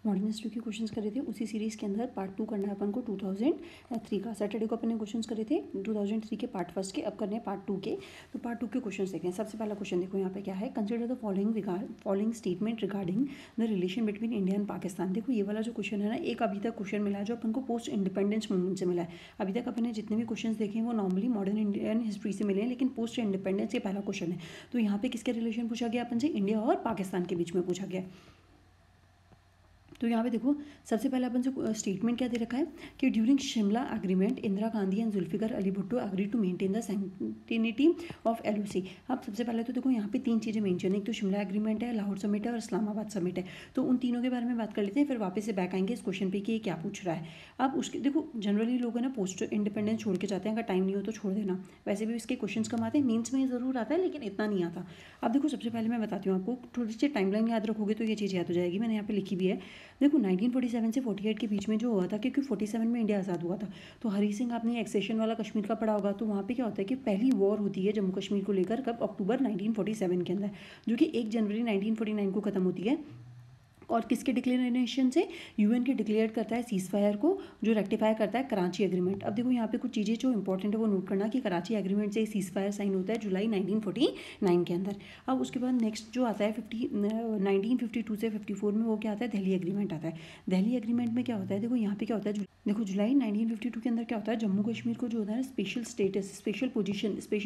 Modern history के questions करे थे, उसी सीरीज़ के अंदर पार्ट 2 करना है अपन को 2003 का। सैटरडे को अपन ने क्वेश्चंस करे थे 2003 के पार्ट फर्स्ट के, अब करने हैं पार्ट 2 के। तो पार्ट 2 के क्वेश्चंस देखते हैं। सबसे पहला क्वेश्चन देखो यहाँ पे क्या है, consider the following statement regarding the relation between India and Pakistan. देखो ये वाला जो क्वेश्चन है ना, एक अभी तक क्वेश्चन मिला है जो अपन को पोस्ट इंडिपेंडेंस मूवमेंट से मिला है। अभी तक अपन ने जितने भी क्वेश्चन देखे हैं वो नॉर्मली मॉडर्न इंडियन हिस्ट्री से मिले हैं, लेकिन पोस्ट इंडिपेंडेंस ये पहला क्वेश्चन है। तो यहाँ पे किसके रिलेशन पूछा गया अपन से, इंडिया और पाकिस्तान के बीच में पूछा गया। तो यहाँ पे देखो सबसे पहले अपन से स्टेटमेंट क्या दे रखा है कि during Shimla agreement Indira Gandhi and Zulfikar Ali Bhutto agree to maintain the sanctity of LOC। अब सबसे पहले तो देखो यहाँ पे 3 चीज़ें मेंशन है, एक तो शिमला एग्रीमेंट है, लाहौर समिट है और इस्लामाबाद समिट है। तो उन तीनों के बारे में बात कर लेते हैं, फिर वापस से बैक आएंगे इस क्वेश्चन पे कि ये क्या पूछ रहा है। अब उसके देखो जनरली लोग है ना पोस्ट इंडिपेंडेंस छोड़ के जाते हैं, अगर टाइम नहीं हो तो छोड़ देना। वैसे भी इसके क्वेश्चन कम आते हैं, मीन्स में ज़रूर आता है लेकिन इतना नहीं आता। अब देखो सबसे पहले मैं बताती हूँ आपको, थोड़ी सी टाइमलाइन याद रखोगे तो ये चीज़ याद हो जाएगी। मैंने यहाँ पे लिखी भी है। देखो 1947 से 48 के बीच में जो हुआ था, क्योंकि 47 में इंडिया आज़ाद हुआ था, तो हरी सिंह आपने एक्सेशन वाला कश्मीर का पढ़ा होगा। तो वहाँ पे क्या होता है कि पहली वॉर होती है जम्मू कश्मीर को लेकर, कब, अक्टूबर 1947 के अंदर, जो कि 1 जनवरी 1949 को ख़त्म होती है। और किसके डिक्लेरेशन से, UN के डिक्लेयर करता है सीज फायर को, जो रेक्टिफाई करता है कराची एग्रीमेंट। अब देखो यहाँ पे कुछ चीज़ें जो इंपॉर्टेंट है वो नोट करना कि कराची एग्रीमेंट से सीज फायर साइन होता है जुलाई 1949 के अंदर। अब उसके बाद नेक्स्ट जो आता है 1952 से 54 में, वो क्या आता है, दिल्ली एग्रीमेंट आता है। दिल्ली एग्रीमेंट में क्या होता है, देखो यहाँ पे क्या होता है, देखो जुलाई 1952 के अंदर क्या होता है, जम्मू कश्मीर को जो होता है स्पेशल स्टेटस, स्पेशल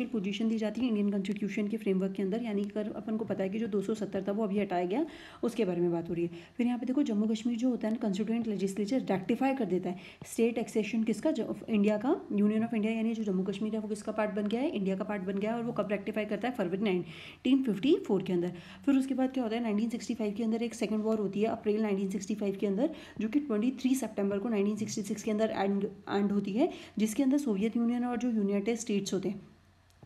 पोजीशन दी जाती है इंडियन कॉन्स्टिट्यूशन के फ्रेमवर्क के अंदर। यानी कि अपन को पता है कि जो 270 था वो अभी हटाया गया, उसके बारे में बात हो रही है। फिर यहाँ पे देखो जम्मू कश्मीर जो होता है कॉन्स्टिट्यूएंट लेजिस्लेचर रेक्टिफाई कर देता है स्टेट एक्सेशन किसका, इंडिया का, यूनियन ऑफ इंडिया, यानी जो जम्मू कश्मीर है वो किसका पार्ट बन गया है, इंडिया का पार्ट बन गया है। और वो कब रेक्टिफाई करता है, फरवरी 1954 के अंदर। फिर उसके बाद क्या होता है, 1965 के अंदर एक सेकंड वॉर होती है अप्रैल 1965 के अंदर, जो कि 23 सितंबर को 1966 के अंदर एंड होती है, जिसके अंदर सोवियत यूनियन और जो यूनाइटेड स्टेट्स होते हैं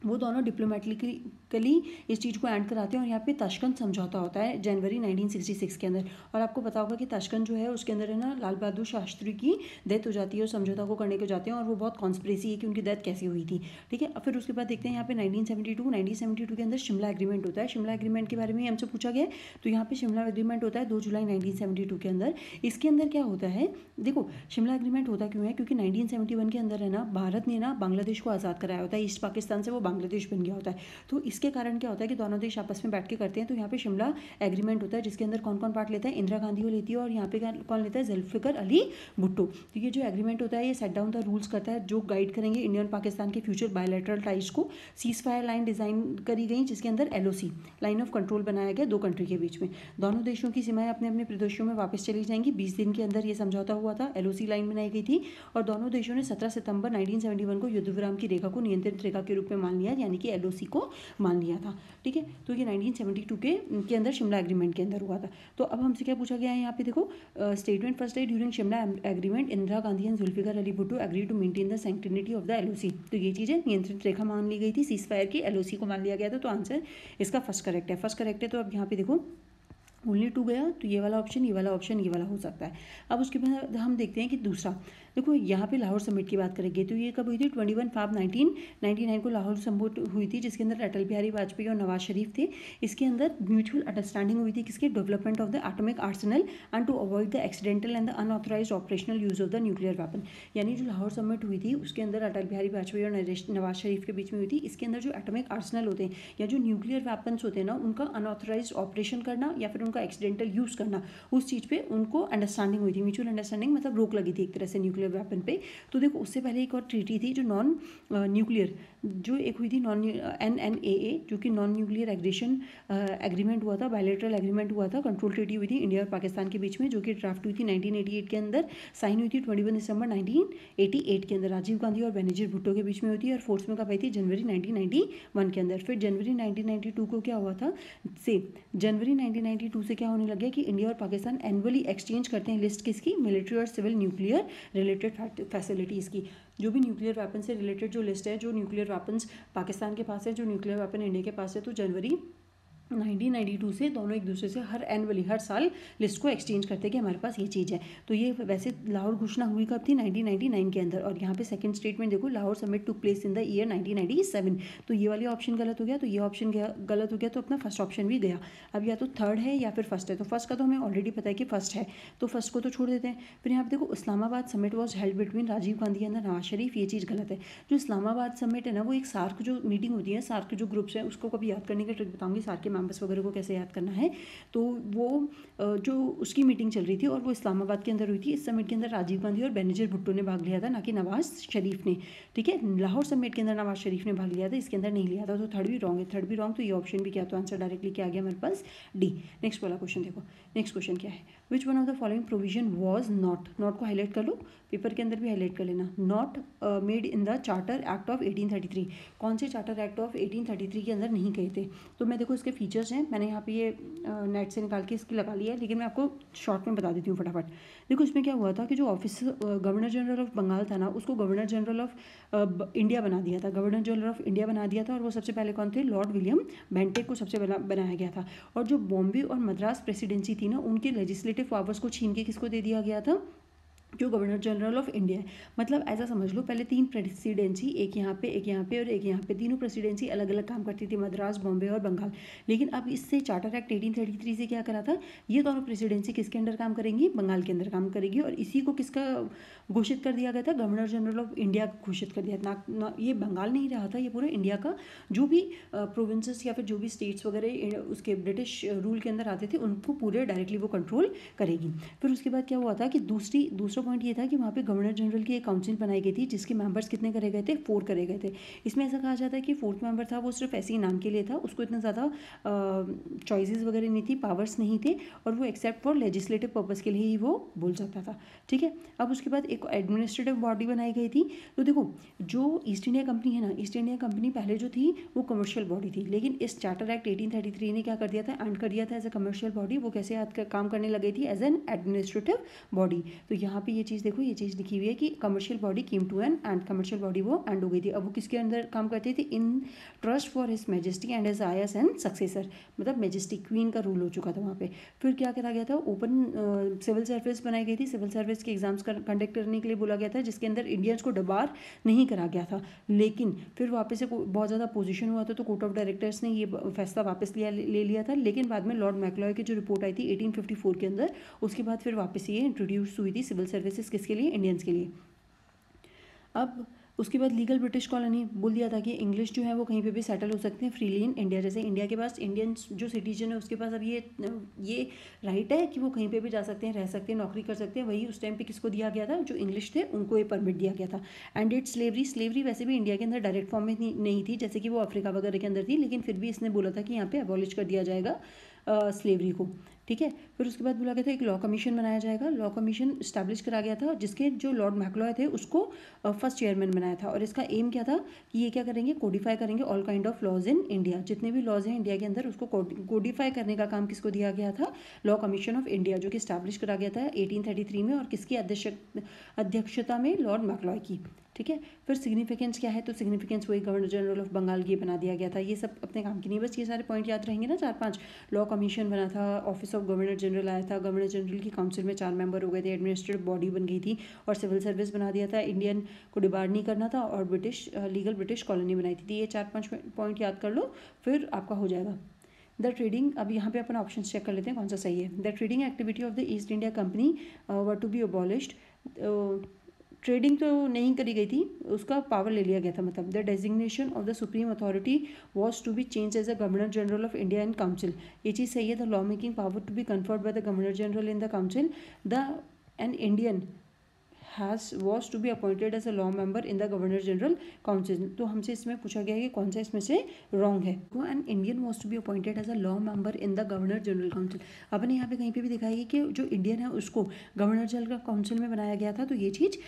वो दोनों डिप्लोमेटिकली इस चीज़ को एंड कराते हैं। और यहाँ पे ताशकंद समझौता होता है जनवरी 1966 के अंदर। और आपको पता होगा कि ताशकंद जो है उसके अंदर है ना लाल बहादुर शास्त्री की डेथ हो जाती है, और समझौता को करने को जाते हैं, और वो बहुत कॉन्स्पिरेसी है कि उनकी डेथ कैसे हुई थी। ठीक है, फिर उसके बाद देखते हैं यहाँ पे 1972 के अंदर शिमला एग्रीमेंट होता है। शिमला एग्रीमेंट के बारे में हमसे पूछा गया है। तो यहाँ पे शिमला एग्रीमेंट होता है 2 जुलाई 1972 के अंदर। इसके अंदर क्या होता है, देखो शिमला एग्रीमेंट होता क्यों है, क्योंकि 1971 के अंदर है ना भारत ने ना बांग्लादेश को आज़ाद कराया होता है, ईस्ट पाकिस्तान से वो बांग्लादेश बन गया होता है। तो इसके कारण क्या होता है कि दोनों देश आपस में बैठ के करते हैं। तो यहाँ पे शिमला एग्रीमेंट होता है, जिसके अंदर कौन कौन पार्ट लेता है, इंदिरा गांधी को लेती है, और यहाँ पे कौन लेता है, जुल्फिकार अली भुट्टो। तो ये जो एग्रीमेंट होता है ये सेट डाउन द रूल्स करता है जो गाइड करेंगे इंडिया और पाकिस्तान के फ्यूचर बायलैटरल टाइज को। सीज फायर लाइन डिजाइन करी गई, जिसके अंदर LOC लाइन ऑफ कंट्रोल बनाया गया 2 कंट्री के बीच में। दोनों देशों की सीमाएं अपने अपने प्रदेशों में वापस चली जाएंगी। 20 दिन के अंदर ये समझौता हुआ था, LOC लाइन बनाई गई थी, और दोनों देशों ने 17 सितंबर 1971 को युद्ध विराम की रेखा को नियंत्रित रेखा के रूप में मान लिया, यानी कि LOC को मान लिया था। ठीक है, तो ये 1972 के अंदर शिमला एग्रीमेंट के अंदर हुआ था। तो अब हमसे क्या पूछा गया है यहाँ पे, देखो स्टेटमेंट फर्स्ट है, during Shimla agreement Indira Gandhi and Zulfikar Ali Bhutto agree to maintain the sanctity of the LOC। तो ये चीज़ है, नियंत्रित रेखा मान ली गई थी, सीज फायर की, LOC को मान लिया गया था। तो आंसर इसका फर्स्ट करेक्ट है। तो अब यहाँ पे देखो ओनली 2 गया, तो ये वाला ऑप्शन, ये वाला ऑप्शन, ये वाला हो सकता है। अब उसके बाद हम देखते हैं कि दूसरा, देखो यहाँ पे लाहौर समिट की बात करेंगे। तो ये कब हुई थी, 21 फाब 1999 को लाहौर समिट हुई थी, जिसके अंदर अटल बिहारी वाजपेयी और नवाज शरीफ थे। इसके अंदर म्यूचुअल अंडरस्टैंडिंग हुई थी किसके, development of the atomic arsenal and to avoid the accidental and the unauthorised operational use of the nuclear weapon. यानी जो लाहौर समिट हुई थी उसके अंदर अटल बिहारी वाजपेयी और नवाज शरीफ के बीच में हुई थी। इसके अंदर जो एटॉमिक आर्सेनल होते हैं या जो न्यूक्लियर वेपन्स होते हैं ना, उनका अनऑथराइज्ड ऑपरेशन करना या फिर उनका एक्सीडेंटल यूज करना, उस चीज़ पे उनको अंडरस्टैंडिंग हुई थी। म्यूचुअल अंडरस्टैंडिंग मतलब रोक लगी थी एक तरह से न्यूक्लियर वेपन पे। तो देखो उससे पहले एक और ट्रीटी थी जो नॉन न्यूक्लियर, जो एक हुई थी NNAA, जो कि नॉन न्यूक्लियर एग्रेशन एग्रीमेंट हुआ था, बायलैटरल एग्रीमेंट हुआ था, कंट्रोल ट्रीटी हुई थी इंडिया और पाकिस्तान के बीच में, जो कि ड्राफ्ट हुई थी 1988 के अंदर, साइन हुई थी 21 दिसंबर 1988 के अंदर, राजीव गांधी और बेनजीर भुट्टो के बीच में हुई थी, और फोर्स में कब आई थी, जनवरी 1991 के अंदर। फिर जनवरी 1992 को क्या हुआ था, जनवरी 1992 से क्या होने लग गया कि इंडिया और पाकिस्तान एनुअली एक्सचेंज करते हैं लिस्ट किसकी, मिलिट्री और सिविल न्यूक्लियर रिलेटेड फैसिलिटीज़ की। जो भी न्यूक्लियर वेपन से रिलेटेड जो लिस्ट है, जो न्यूक्लियर वेपन्स पाकिस्तान के पास है, जो न्यूक्लियर वेपन इंडिया के पास है, तो जनवरी 1992 से दोनों एक दूसरे से हर एनुअली हर साल लिस्ट को एक्सचेंज करते कि हमारे पास ये चीज़ है। तो ये वैसे लाहौर घोषणा हुई कब थी? 1999 के अंदर। और यहाँ पे सेकंड स्टेटमेंट देखो, Lahore summit took place in the year 1997। तो ये वाली ऑप्शन गलत हो गया, तो ये ऑप्शन गलत हो गया, तो अपना फर्स्ट ऑप्शन भी गया। अब या तो थर्ड है या फिर फर्स्ट है। तो फर्स्ट का तो हमें ऑलरेडी पता है कि फर्स्ट है, तो फर्स्ट को तो छोड़ देते हैं। फिर यहाँ पे देखो, Islamabad summit was held between Rajiv Gandhi and Nawaz Sharif, ये चीज़ गलत है। जो इस्लामाबाद समिट है ना, वो एक सार्क जो मीटिंग होती है, सार्क के जो ग्रुप्स हैं उसको कभी याद करने की ट्रिक बताऊंगी, सार्क के मेंबर्स वगैरह को कैसे याद करना है। तो वो जो उसकी मीटिंग चल रही थी और वो इस्लामाबाद के अंदर हुई थी। इस समिट के अंदर राजीव गांधी और बेनजीर भुट्टो ने भाग लिया था, ना कि नवाज शरीफ ने। ठीक है, लाहौर समिट के अंदर नवाज शरीफ ने भाग लिया था, इसके अंदर नहीं लिया था। तो थर्ड भी रॉन्ग है, थर्ड भी रॉन्ग। तो ये ऑप्शन भी क्या, तो आंसर डायरेक्टली क्या आ गया हमारे पास? डी। नेक्स्ट वाला क्वेश्चन देखो, नेक्स्ट क्वेश्चन क्या है? Which one of the following provision was not, not को हाईलाइट कर लो, पेपर के अंदर भी हाईलाइट कर लेना। Not made in the charter act of 1833, कौन से चार्टर एक्ट ऑफ 1833 के अंदर नहीं गए थे? तो मैं देखो इसके फीचर्स हैं, मैंने यहाँ पे ये नेट से निकाल के इसकी लगा लिया है, लेकिन मैं आपको शॉर्ट में बता देती हूँ फटाफट। देखो इसमें क्या हुआ था कि जो office governor general of Bengal था ना, उसको गवर्नर जनरल ऑफ इंडिया बना दिया था, गवर्नर जनरल ऑफ इंडिया बना दिया था। और वो सबसे पहले कौन थे? लॉर्ड विलियम बेंटिक को सबसे पहले बनाया गया था। और जो बॉम्बे और मद्रास प्रेसिडेंसी थी ना, उनके लेजिस्लेटिव पावर्स को छीन के किसको दे दिया गया था? जो गवर्नर जनरल ऑफ इंडिया है। मतलब ऐसा समझ लो, पहले 3 प्रेसिडेंसी, एक यहाँ पे, एक यहाँ पे और एक यहाँ पे, तीनों प्रेसिडेंसी अलग अलग काम करती थी, मद्रास, बॉम्बे और बंगाल। लेकिन अब इससे चार्टर एक्ट 1833 से क्या करा था? ये दोनों प्रेसिडेंसी किसके अंडर काम करेंगी? बंगाल के अंदर काम करेगी। और इसी को किसका घोषित कर दिया गया था? गवर्नर जनरल ऑफ इंडिया घोषित कर दिया ना, ये बंगाल नहीं रहा था, ये पूरे इंडिया का जो भी प्रोविंसेस या फिर जो भी स्टेट्स वगैरह उसके ब्रिटिश रूल के अंदर आते थे, उनको पूरे डायरेक्टली वो कंट्रोल करेगी। फिर उसके बाद क्या हुआ था कि दूसरा पॉइंट ये था कि वहाँ पे गवर्नर जनरल की एक काउंसिल बनाई गई थी, जिसके मेंबर्स कितने करे गए थे? 4 करे गए थे। इसमें ऐसा कहा जाता है कि 4th मेंबर था वो सिर्फ ऐसे ही नाम के लिए था, उसको इतना ज़्यादा चॉइसेस वगैरह नहीं थी, पावर्स नहीं थे, और वो एक्सेप्ट फॉर लेजिस्लेटिव पर्पज़ के लिए ही वो बोल सकता था। ठीक है, अब उसके बाद एक एडमिनिस्ट्रेटिव बॉडी बनाई गई थी। तो देखो, जो ईस्ट इंडिया कंपनी है ना, ईस्ट इंडिया कंपनी पहले जो थी वो कमर्शियल बॉडी थी, लेकिन इस चार्टर एक्ट 1833 ने क्या कर दिया था? एंड कर दिया था एज ए कमर्शियल बॉडी। वो कैसे काम करने लगी थी? As an administrative body. तो यहाँ पे ये चीज़ देखो, ये चीज़ लिखी हुई है कि commercial body came to an end, commercial body वो एंड हो गई थी। अब वो किसके अंदर काम करती थी? In trust for his majesty and his heirs and successor, मतलब मैजेस्टी क्वीन का रूल हो चुका था वहाँ पे। फिर क्या करा गया था? ओपन सिविल सर्विस बनाई गई थी, सिविल सर्विस के एग्जाम्स कंडक्ट करने के लिए बोला गया था, जिसके अंदर इंडियंस को डबार नहीं करा गया था। लेकिन फिर वापस से बहुत ज़्यादा पोजीशन हुआ था, तो कोर्ट ऑफ डायरेक्टर्स ने ये फैसला वापस ले लिया था। लेकिन बाद में लॉर्ड मैकलॉय की जो रिपोर्ट आई थी 1854 के अंदर, उसके बाद फिर वापस ये इंट्रोड्यूस हुई थी सिविल सर्विसेज, किसके लिए? इंडियंस के लिए। अब उसके बाद लीगल ब्रिटिश कॉलोनी बोल दिया था कि इंग्लिश जो है वो कहीं पे भी सेटल हो सकते हैं फ्रीली इन इंडिया। जैसे इंडिया के पास इंडियन जो सिटीजन है उसके पास अब ये राइट है कि वो कहीं पे भी जा सकते हैं, रह सकते हैं, नौकरी कर सकते हैं। वही उस टाइम पे किसको दिया गया था? जो इंग्लिश थे उनको ये परमिट दिया गया था। एंड इट स्लेवरी वैसे भी इंडिया के अंदर डायरेक्ट फॉर्म में नहीं थी, जैसे कि वो अफ्रीका वगैरह के अंदर थी, लेकिन फिर भी इसने बोला था कि यहाँ पे अबॉलिश कर दिया जाएगा स्लेवरी को। ठीक है, फिर उसके बाद बोला गया था एक लॉ कमीशन बनाया जाएगा। लॉ कमीशन इस्टेब्लिश करा गया था, जिसके जो लॉर्ड मैकलॉय थे उसको फर्स्ट चेयरमैन बनाया था। और इसका एम क्या था कि ये क्या करेंगे? कोडिफाई करेंगे all kind of laws in India, जितने भी लॉज हैं इंडिया के अंदर उसको कोडिफाई करने का काम किसको दिया गया था? लॉ कमीशन ऑफ इंडिया, जो कि इस्टेब्लिश करा गया था 1833 में, और किसकी अध्यक्षता में? लॉर्ड मैकलॉय की। ठीक है, फिर सिग्निफिकेंस क्या है? तो सिग्निफिकेंस वही गवर्नर जनरल ऑफ बंगाल ये बना दिया गया था। ये सब अपने काम की नहीं, बस ये सारे पॉइंट याद रहेंगे ना, 4-5। लॉ कमीशन बना था, ऑफिस ऑफ गवर्नर जनरल आया था, गवर्नर जनरल की काउंसिल में 4 मेंबर हो गए थे, एडमिनिस्ट्रेटिव बॉडी बन गई थी, और सिविल सर्विस बना दिया था, इंडियन को डिबार नहीं करना था, और लीगल ब्रिटिश कॉलोनी बनाई थी। ये 4-5 पॉइंट याद कर लो, फिर आपका हो जाएगा। द ट्रेडिंग, अब यहाँ पे अपन ऑप्शन चेक कर लेते हैं कौन सा सही है। The trading activity of the East India Company were to be abolished. Trading तो नहीं करी गई थी, उसका पावर ले लिया गया था। मतलब the designation of the supreme authority was to be change as a governor general of India and council. ये चीज़ सही है। The law making power to be conferred by the governor general in the council. The an Indian was to be appointed as a law member in the governor general council। तो हमसे इसमें पूछा गया है कि कौन सा इसमें से रॉन्ग है। तो N Indian was to be appointed as a law member in the governor general council। अपन यहाँ पे कहीं पे भी दिखाएगी कि जो इंडियन है उसको गवर्नर जनरल काउंसिल में बनाया गया था। तो ये चीज़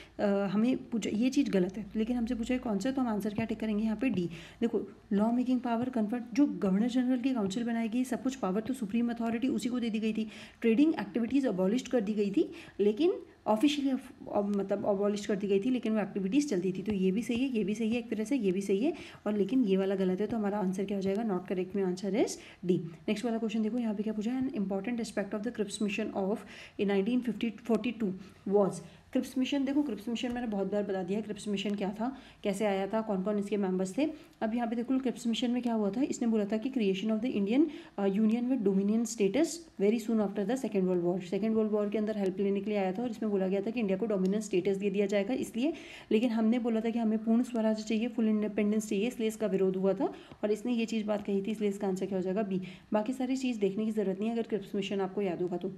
हमें पूछा, ये चीज़ गलत है, लेकिन हमसे पूछा है कौन सा, तो हम आंसर क्या टिक करेंगे यहाँ पे? डी। देखो, लॉ मेकिंग पावर कन्फर्ट, जो गवर्नर जनरल की काउंसिल बनाई गई, सब कुछ पावर तो सुप्रीम अथॉरिटी उसी को दे दी गई थी। ट्रेडिंग एक्टिविटीज़ अबॉलिश कर दी गई थी, लेकिन ऑफिशियली मतलब अबॉलिश कर दी गई थी, लेकिन वो एक्टिविटीज़ चलती थी। तो ये भी सही है, ये भी सही है, एक तरह से ये भी सही है, और लेकिन ये वाला गलत है। तो हमारा आंसर क्या हो जाएगा? नॉट करेक्ट में आंसर इज डी। नेक्स्ट वाला क्वेश्चन देखो, यहाँ पे क्या पूछा है? An important aspect of the Cripps mission of in 1942 was. Cripps mission, देखो क्रिप्स मिशन मैंने बहुत बार बता दिया क्रिप्स मिशन क्या था, कैसे आया था, कौन कौन इसके मेंबर्स थे। अब यहाँ पे देखो क्रिप्स मिशन में क्या हुआ था, इसने बोला था कि creation of the Indian union with dominion status very soon after the second world war. Second world war के अंदर हेल्प लेने के लिए आया था, और इसमें बोला गया था कि इंडिया को डोमिनेंट स्टेटस दे दिया जाएगा इसलिए। लेकिन हमने बोला था कि हमें पूर्ण स्वराज चाहिए, फुल इंडिपेंडेंस चाहिए, इसलिए इसका विरोध हुआ था, और इसने ये चीज़ बात कही थी, इसलिए इसका आंसर क्या हो जाएगा? बी। बाकी सारी चीज़ देखने की जरूरत नहीं है, अगर क्रिप्स मिशन आपको याद होगा तो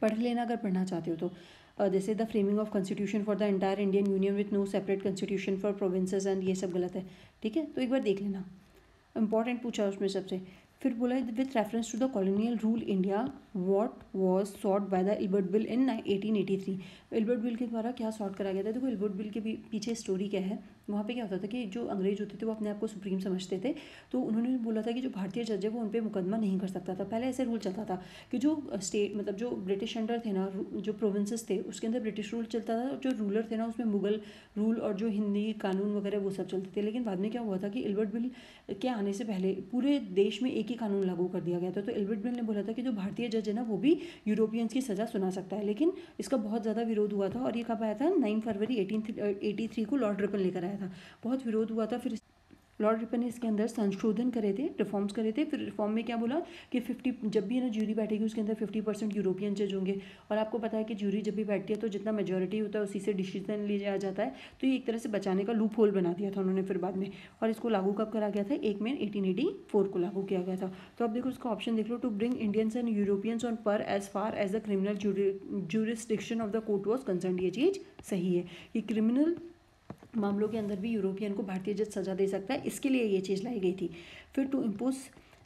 पढ़ लेना अगर पढ़ना चाहते हो तो। जैसे the framing of constitution for the entire Indian union with no separate constitution for provinces and, ये सब गलत है, ठीक है। तो एक बार देख लेना, इंपॉर्टेंट पूछा उसमें सबसे। फिर बोला with reference to the colonial rule India what was sought by the Ilbert bill in 1883। Ilbert bill के द्वारा क्या सॉर्ट करा गया था? देखो इल्बर्ट बिल के पीछे स्टोरी क्या है, वहाँ पे क्या होता था कि जो अंग्रेज होते थे वो अपने आप को सुप्रीम समझते थे, तो उन्होंने बोला था कि जो भारतीय जज है वो उन पर मुकदमा नहीं कर सकता था। पहले ऐसे रूल चलता था कि जो स्टेट मतलब जो ब्रिटिश अंडर थे ना, जो प्रोविंसेस थे उसके अंदर ब्रिटिश रूल चलता था, जो रूलर थे ना उसमें मुगल रूल और जो हिंदी कानून वगैरह वो सब चलते थे। लेकिन बाद में क्या हुआ था कि इल्बर्ट बिल के आने से पहले पूरे देश में एक ही कानून लागू कर दिया गया था। तो इल्बर्ट बिल ने बोला था कि जो भारतीय जज है ना वो भी यूरोपियंस की सज़ा सुना सकता है, लेकिन इसका बहुत ज़्यादा विरोध हुआ था। और ये कब आया था? 9 फरवरी 1883 को लॉर्ड रिपन लेकर आया था, बहुत विरोध हुआ था। फिर लॉर्ड रिपन ने इसके अंदर संशोधन करे थे, रिफॉर्म्स करे थे। फिर रिफॉर्म में क्या बोला कि 50 जब भी ना ज्यूरी बैठेगी उसके अंदर 50% यूरोपियन जज होंगे। और आपको पता है कि ज्यूरी जब भी बैठती है तो जितना मेजोरिटी होता है उसी से डिसीजन लिया जाता है। तो ये एक तरह से बचाने का लूप होल बना दिया था उन्होंने फिर बाद में। और इसको लागू कब करा गया था? 1 मई 1884 को लागू किया गया था। तो अब देखो उसका ऑप्शन देख लो, to bring Indians and Europeans on par as far as the criminal jurisdiction of the court was concern. ये चीज़ सही है कि क्रिमिनल मामलों के अंदर भी यूरोपियन को भारतीय जज सजा दे सकता है, इसके लिए ये चीज़ लाई गई थी। फिर to impose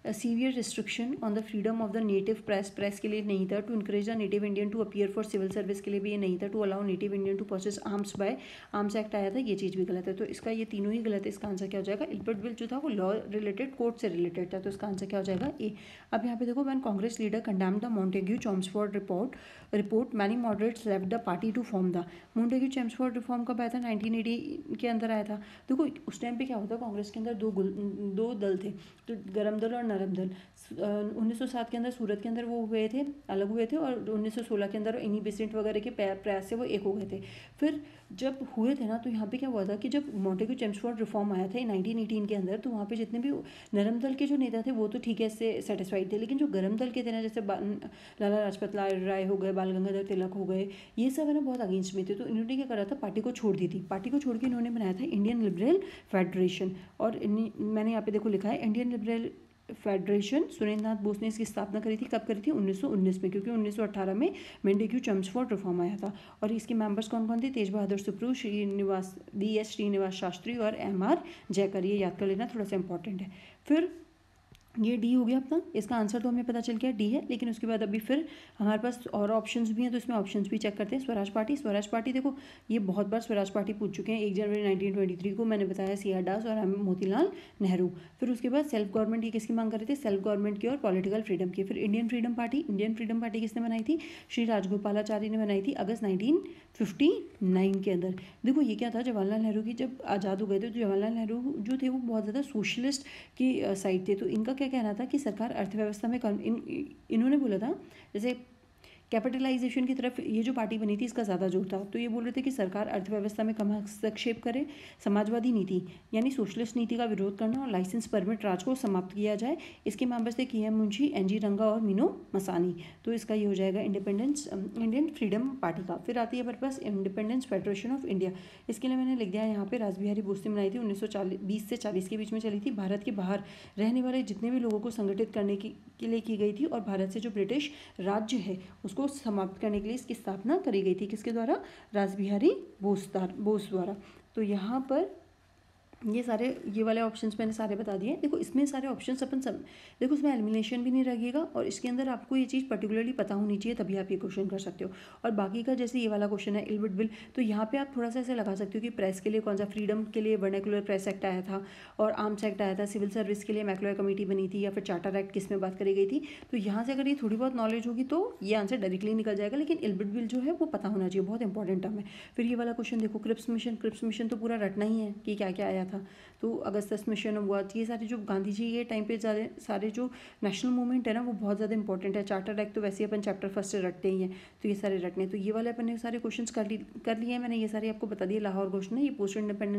severe restriction on the freedom of the native press के लिए नहीं था। To encourage the native Indian to appear for civil service के लिए भी ये नहीं था। To allow native Indian to purchase arms by arms act आया था, ये चीज़ भी गलत है। तो इसका ये तीनों ही गलत है। इसका आंसर क्या हो जाएगा? इल्बर्ट बिल जो था वो लॉ रिलेटेड, कोर्ट से रिलेटेड था, तो इसका आंसर क्या हो जाएगा? ए। अब यहाँ पे देखो, when Congress leader condemned the Montagu Chelmsford report many moderates left the party to form the. Montagu Chelmsford reform कब आया था? 1980 के अंदर आया था। देखो उस टाइम पे क्या होता है, कांग्रेस के अंदर दो दल थे, तो गरम दल और नरम दल। 1907 के अंदर सूरत के अंदर वो हुए थे, अलग हुए थे, और 1916 के अंदर इन्हीं बेसेंट वगैरह के प्रयास से वो एक हो गए थे। फिर जब हुए थे ना, तो यहाँ पे क्या हुआ था कि जब मॉन्टेग्यू चेम्सफोर्ड रिफॉर्म आया था 1918 के अंदर, तो वहाँ पे जितने भी नरम दल के जो नेता थे वो तो ठीक है, इससे सेटिस्फाइड थे। लेकिन जो गरम दल के थे ना, जैसे लाला लाजपत राय हो गए, बाल गंगाधर तिलक हो गए, ये सब है ना बहुत अगेंस्ट में थे। तो इन्होंने क्या करा था, पार्टी को छोड़ दी थी। पार्टी को छोड़ के इन्होंने बनाया था इंडियन लिबरल फेडरेशन। और मैंने यहाँ पे देखो लिखा है Indian liberal federation. Surendranath Bose ने इसकी स्थापना करी थी, कब करी थी? 1919 में, क्योंकि 1918 में मॉन्टेग्यू चेम्सफोर्ड रिफॉर्म आया था। और इसके मेंबर्स कौन कौन थे? तेज बहादुर सुप्रू, DS श्रीनिवास शास्त्री और MR जयकर। ये याद कर लेना, थोड़ा सा इंपॉर्टेंट है। फिर ये डी हो गया अपना, इसका आंसर तो हमें पता चल गया डी है। लेकिन उसके बाद अभी फिर हमारे पास और ऑप्शंस भी हैं, तो इसमें ऑप्शंस भी चेक करते हैं। स्वराज पार्टी, स्वराज पार्टी देखो ये बहुत बार स्वराज पार्टी पूछ चुके हैं। 1 जनवरी 1923 को मैंने बताया CR दास और मोतीलाल नेहरू। फिर उसके बाद सेल्फ गवर्नमेंट, ये किसकी मांग कर रहे थे? सेल्फ गवर्नमेंट की और पॉलिटिकल फ्रीडम की। फिर Indian freedom party, Indian freedom party किसने बनाई थी? श्री राजगोपालाचारी ने बनाई थी अगस्त 1959 के अंदर। देखो ये क्या था, जवाहरलाल नेहरू की जब आज़ाद हो गए थे, तो जवाहरलाल नेहरू जो थे वो बहुत ज़्यादा सोशलिस्ट की साइड थे। तो इनका क्या कहना था कि सरकार अर्थव्यवस्था में इन्होंने बोला था, जैसे कैपिटलाइजेशन की तरफ ये जो पार्टी बनी थी इसका ज़्यादा जोर था। तो ये बोल रहे थे कि सरकार अर्थव्यवस्था में कम हस्तक्षेप करे, समाजवादी नीति यानी सोशलिस्ट नीति का विरोध करना, और लाइसेंस परमिट राज को समाप्त किया जाए। इसके मेंबर्स थे KM मुंशी, NG रंगा और मीनो मसानी। तो इसका ये हो जाएगा इंडियन फ्रीडम पार्टी का। फिर आती है हमारे पास इंडिपेंडेंस फेडरेशन ऑफ इंडिया। इसके लिए मैंने लिख दिया यहाँ पे, रास बिहारी बोस ने बनाई थी, 1920 से 40 के बीच में चली थी। भारत के बाहर रहने वाले जितने भी लोगों को संगठित करने के लिए की गई थी, और भारत से जो ब्रिटिश राज्य है उसको समाप्त करने के लिए इसकी स्थापना करी गई थी। किसके द्वारा? रास बिहारी बोस द्वारा। तो यहाँ पर ये वाले ऑप्शंस मैंने सारे बता दिए। देखो इसमें सारे ऑप्शंस अपन सब, देखो इसमें एलिमिनेशन भी नहीं लगेगा और इसके अंदर आपको ये चीज़ पर्टिकुलरली पता होनी चाहिए, तभी आप ये क्वेश्चन कर सकते हो। और बाकी का जैसे ये वाला क्वेश्चन है इल्बिट विल, तो यहाँ पे आप थोड़ा सा ऐसे लगा सकते हो कि प्रेस के लिए कौन सा, फ्रीडम के लिए वर्नाकुलर प्रेस एक्ट आया था और आर्म्स एक्ट आया था, सिविल सर्विस के लिए मैक्लोयर कमेटी बनी थी, या फिर चार्टर एक्ट किस में बात करी गई थी। तो यहाँ से अगर ये थोड़ी बहुत नॉलेज होगी तो ये आंसर डायरेक्टली निकल जाएगा, लेकिन इल्बिट विल जो है वो पता होना चाहिए, बहुत इंपॉर्टेंट टर्म है। फिर ये वाला क्वेश्चन देखो, क्रिप्स मिशन तो पूरा रटना ही है कि क्या क्या आया था। तो अगस्तस मिशन हुआ, ये सारे जो गांधी जी के टाइम पे सारे जो नेशनल मूवमेंट है ना वो बहुत ज़्यादा इंपॉर्टेंट है। चार्टर एक्ट तो वैसे ही अपन चैप्टर फर्स्ट से रटते ही हैं, तो ये सारे रटने, तो ये वाले अपन ने सारे क्वेश्चंस कर लिए हैं मैंने, ये सारे आपको बता दिए। लाहौर घोषणा ये पोस्ट इंडिपेंडेंस